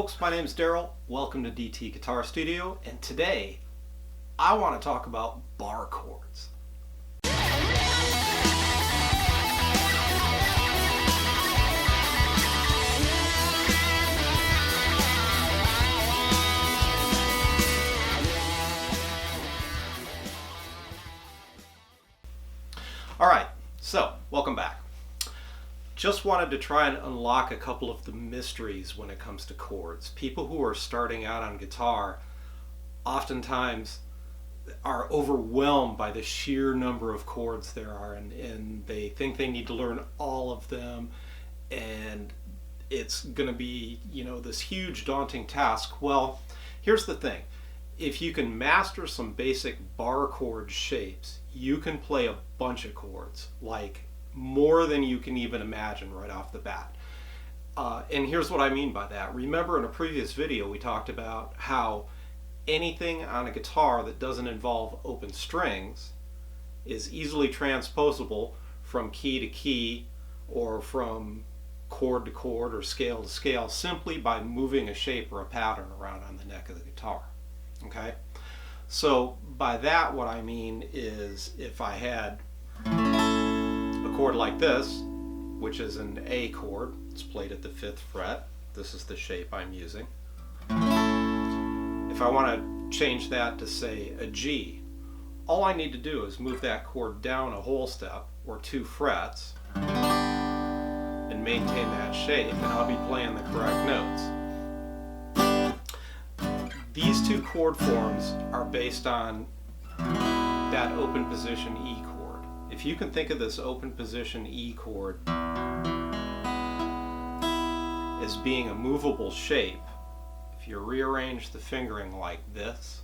folks, my name is Daryl. Welcome to DT Guitar Studio, and today I want to talk about bar chords. Alright, so welcome back. Just wanted to try and unlock a couple of the mysteries when it comes to chords. People who are starting out on guitar oftentimes are overwhelmed by the sheer number of chords there are, and they think they need to learn all of them, and it's going to be, this huge daunting task. Well, here's the thing. If you can master some basic bar chord shapes, you can play a bunch of chords, like more than you can even imagine right off the bat. And here's what I mean by that. Remember in a previous video we talked about how anything on a guitar that doesn't involve open strings is easily transposable from key to key or from chord to chord or scale to scale simply by moving a shape or a pattern around on the neck of the guitar. Okay? So by that what I mean is if I had a chord like this, which is an A chord, it's played at the 5th fret, this is the shape I'm using. If I want to change that to say a G, all I need to do is move that chord down a whole step or 2 frets and maintain that shape, and I'll be playing the correct notes. These two chord forms are based on that open position E chord. If you can think of this open position E chord as being a movable shape, if you rearrange the fingering like this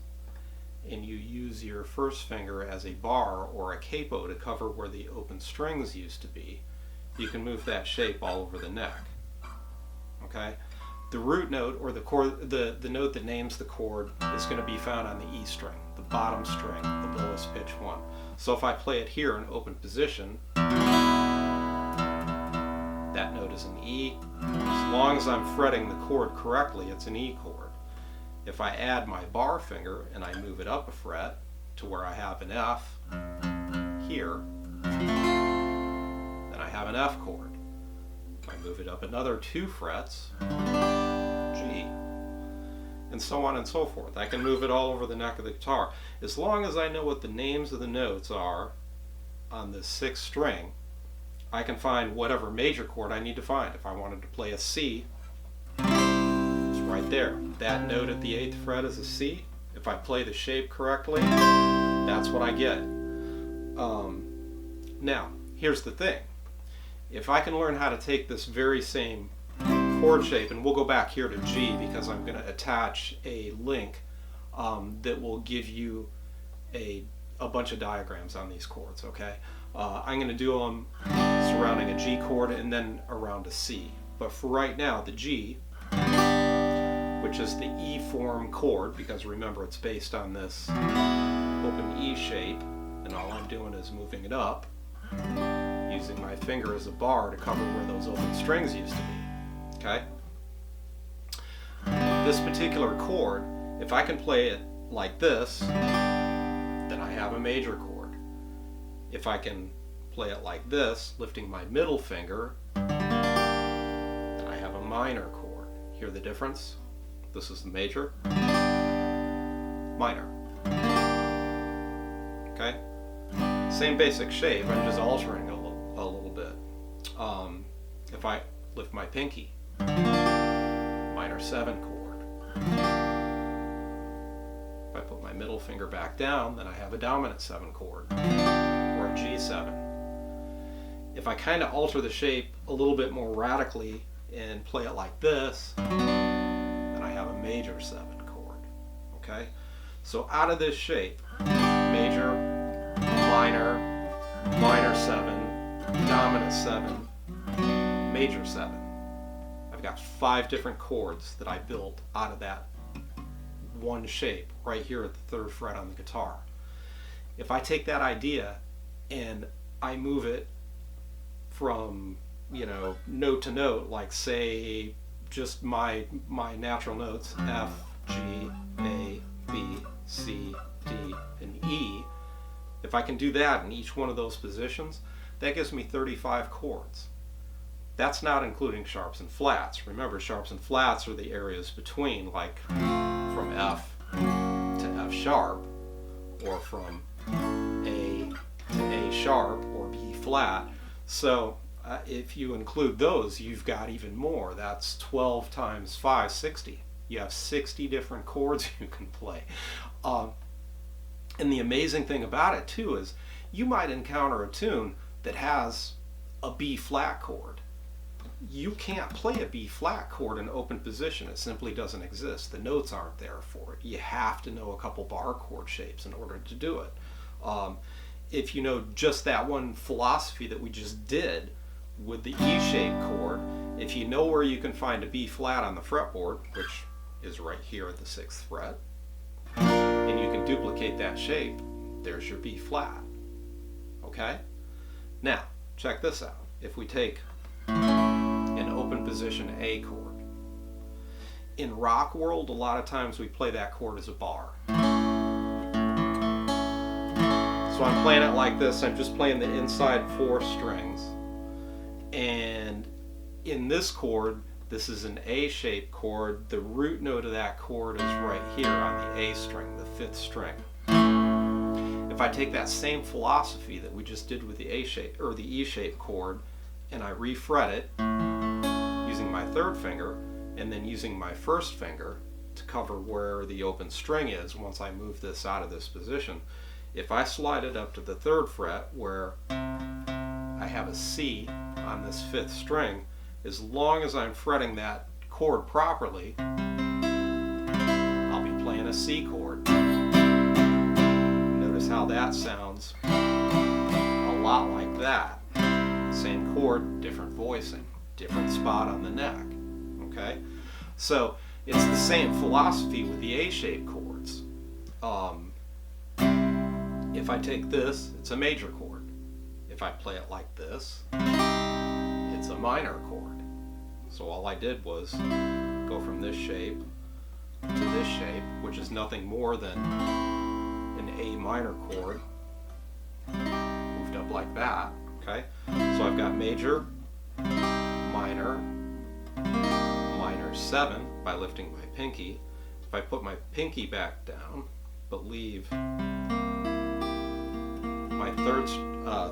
and you use your first finger as a bar or a capo to cover where the open strings used to be, you can move that shape all over the neck. Okay? The root note, or the chord, the note that names the chord, is going to be found on the E string, the bottom string, the lowest pitch one. So if I play it here in open position, that note is an E. As long as I'm fretting the chord correctly, it's an E chord. If I add my bar finger and I move it up a fret to where I have an F here, then I have an F chord. If I move it up another 2 frets, G, and so on and so forth. I can move it all over the neck of the guitar. As long as I know what the names of the notes are on the 6th string, I can find whatever major chord I need to find. If I wanted to play a C, it's right there. That note at the 8th fret is a C. If I play the shape correctly, that's what I get. Now, here's the thing. If I can learn how to take this very same chord shape, and we'll go back here to G because I'm going to attach a link that will give you a bunch of diagrams on these chords, okay? I'm going to do them surrounding a G chord and then around a C. But for right now, the G, which is the E form chord, because remember it's based on this open E shape, and all I'm doing is moving it up, using my finger as a bar to cover where those open strings used to be. Okay? This particular chord, if I can play it like this, then I have a major chord. If I can play it like this, lifting my middle finger, then I have a minor chord. Hear the difference? This is the major, minor. Okay? Same basic shape, I'm just altering a little bit. If I lift my pinky, minor 7 chord. If I put my middle finger back down, then I have a dominant 7 chord, or a G7. If I kind of alter the shape a little bit more radically and play it like this, then I have a major 7 chord. Okay? So out of this shape, major, minor, minor 7, dominant 7, major 7. I've got 5 different chords that I built out of that one shape right here at the 3rd fret on the guitar. If I take that idea and I move it from, note to note, like say just my natural notes, F, G, A, B, C, D, and E, if I can do that in each one of those positions, that gives me 35 chords. That's not including sharps and flats. Remember, sharps and flats are the areas between, like from F to F sharp, or from A to A sharp, or B flat. So if you include those, you've got even more. That's 12 times 5, 60. You have 60 different chords you can play. And the amazing thing about it too is you might encounter a tune that has a B flat chord. You can't play a B flat chord in open position. It simply doesn't exist. The notes aren't there for it. You have to know a couple bar chord shapes in order to do it. If you know just that one philosophy that we just did with the E-shaped chord, if you know where you can find a B flat on the fretboard, which is right here at the 6th fret, and you can duplicate that shape, there's your B flat. Okay? Now, check this out. If we take an open position A chord, in rock world, a lot of times we play that chord as a bar. So I'm playing it like this. I'm just playing the inside 4 strings. And in this chord, this is an A-shaped chord. The root note of that chord is right here on the A string, the 5th string. If I take that same philosophy that we just did with the A-shape or the E-shaped chord, and I refret it using my 3rd finger, and then using my 1st finger to cover where the open string is once I move this out of this position, if I slide it up to the 3rd fret where I have a C on this 5th string, as long as I'm fretting that chord properly, I'll be playing a C chord. Notice how that sounds a lot like that. Same chord, different voicing, different spot on the neck. Okay? So it's the same philosophy with the A-shaped chords. If I take this, it's a major chord. If I play it like this, it's a minor chord. So all I did was go from this shape to this shape, which is nothing more than an A minor chord moved up like that. Okay? So I've got major, minor, minor 7 by lifting my pinky. If I put my pinky back down but leave my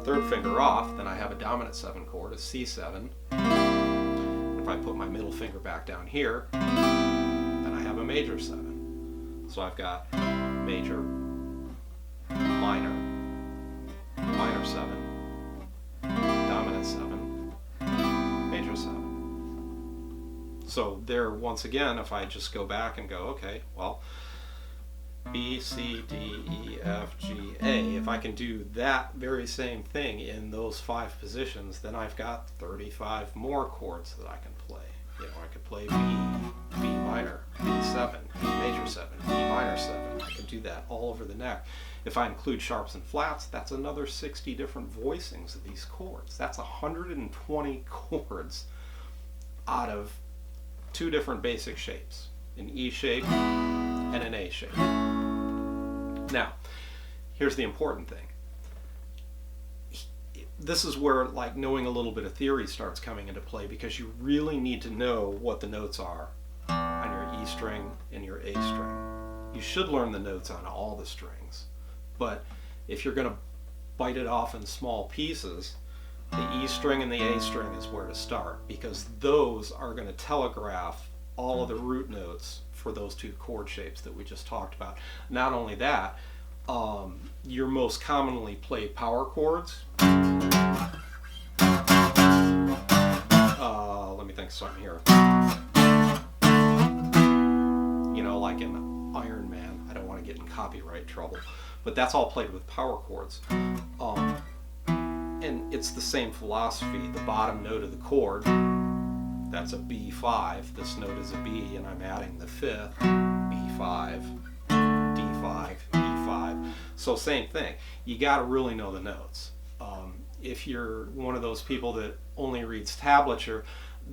third finger off, then I have a dominant 7 chord, a C7. If I put my middle finger back down here, then I have a major 7. So I've got major, minor, minor 7, dominant 7, major 7. So there, once again, if I just go back and go, okay, well, B, C, D, E, F, G, A. If I can do that very same thing in those 5 positions, then I've got 35 more chords that I can play. You know, I could play B minor, B7, B major 7, B minor 7. I can do that all over the neck. If I include sharps and flats, that's another 60 different voicings of these chords. That's 120 chords out of 2 different basic shapes, an E shape and an A shape. Now, here's the important thing. This is where, like, knowing a little bit of theory starts coming into play, because you really need to know what the notes are on your E string and your A string. You should learn the notes on all the strings, but if you're going to bite it off in small pieces, the E string and the A string is where to start, because those are going to telegraph all of the root notes for those 2 chord shapes that we just talked about. Not only that, your most commonly played power chords. Let me think of something here. You know, like in Iron Man. I don't want to get in copyright trouble, but that's all played with power chords. And it's the same philosophy. The bottom note of the chord, that's a B5. This note is a B, and I'm adding the 5th, B5, D5, E5. So same thing. You got to really know the notes. If you're one of those people that only reads tablature,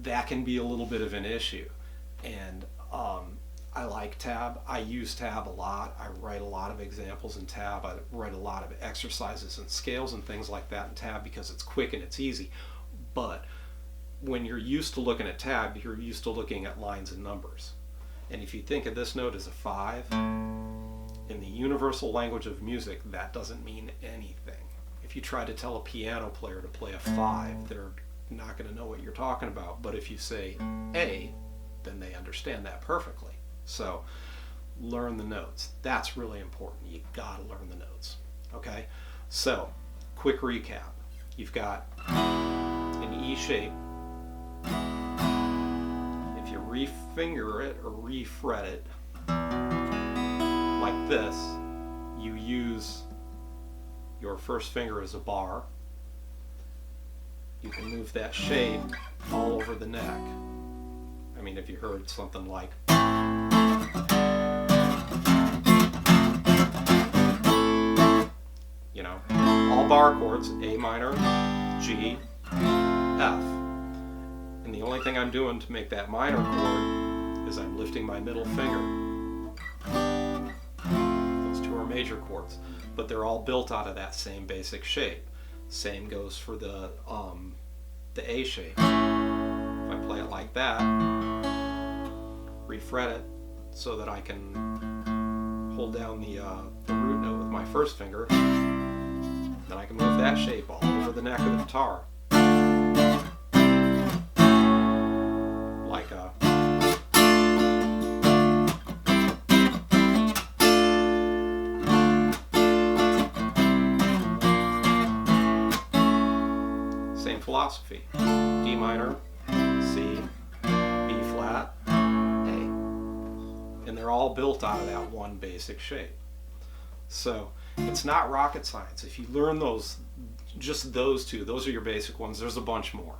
that can be a little bit of an issue. And I like tab. I use tab a lot. I write a lot of examples in tab. I write a lot of exercises and scales and things like that in tab because it's quick and it's easy. But when you're used to looking at tab, you're used to looking at lines and numbers. And if you think of this note as a 5, in the universal language of music, that doesn't mean anything. If you try to tell a piano player to play a 5, they're not going to know what you're talking about. But if you say A, then they understand that perfectly. So learn the notes. That's really important. You got to learn the notes. Okay? So, quick recap. You've got an E shape. If you refinger it or refret it like this, you use your first finger as a bar. You can move that shape all over the neck. I mean, if you heard something like, you know, all bar chords, A minor, G, F. And the only thing I'm doing to make that minor chord is I'm lifting my middle finger. Those two are major chords, but they're all built out of that same basic shape. Same goes for the A shape. If I play it like that, refret it so that I can hold down the root note with my first finger, then I can move that shape all over the neck of the guitar. Like a same philosophy. D minor, C, B flat, A. And they're all built out of that one basic shape. So it's not rocket science. If you learn those, just those two, those are your basic ones. There's a bunch more.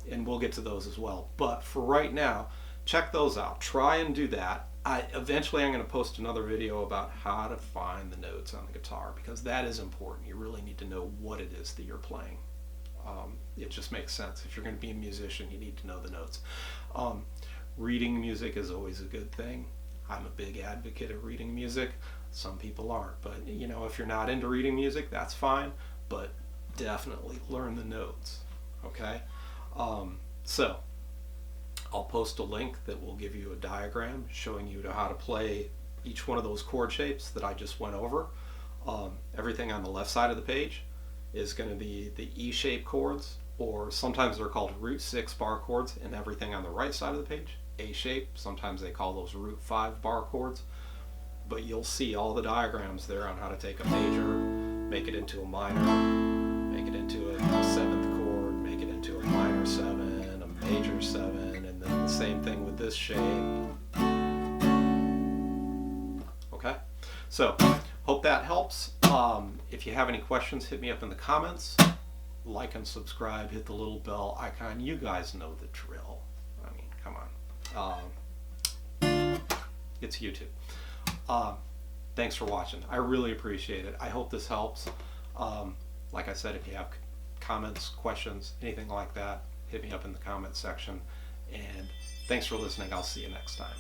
And we'll get to those as well. But for right now, check those out. Try and do that. Eventually I'm going to post another video about how to find the notes on the guitar, because that is important. You really need to know what it is that you're playing. It just makes sense. If you're going to be a musician, you need to know the notes. Reading music is always a good thing. I'm a big advocate of reading music. Some people aren't. But, you know, if you're not into reading music, that's fine. But definitely learn the notes. Okay? So I'll post a link that will give you a diagram showing you how to play each one of those chord shapes that I just went over. Everything on the left side of the page is going to be the E shape chords, or sometimes they're called root 6 bar chords, and everything on the right side of the page, A shape. Sometimes they call those root 5 bar chords. But you'll see all the diagrams there on how to take a major, make it into a minor, make it into a 7th chord, make it into a minor 7, a major 7, and then the same thing with this shape. Okay? So, hope that helps. If you have any questions, hit me up in the comments. Like and subscribe, hit the little bell icon. You guys know the drill. I mean, come on. It's YouTube. Thanks for watching. I really appreciate it. I hope this helps. Like I said, if you have comments, questions, anything like that, hit me up in the comments section. And thanks for listening. I'll see you next time.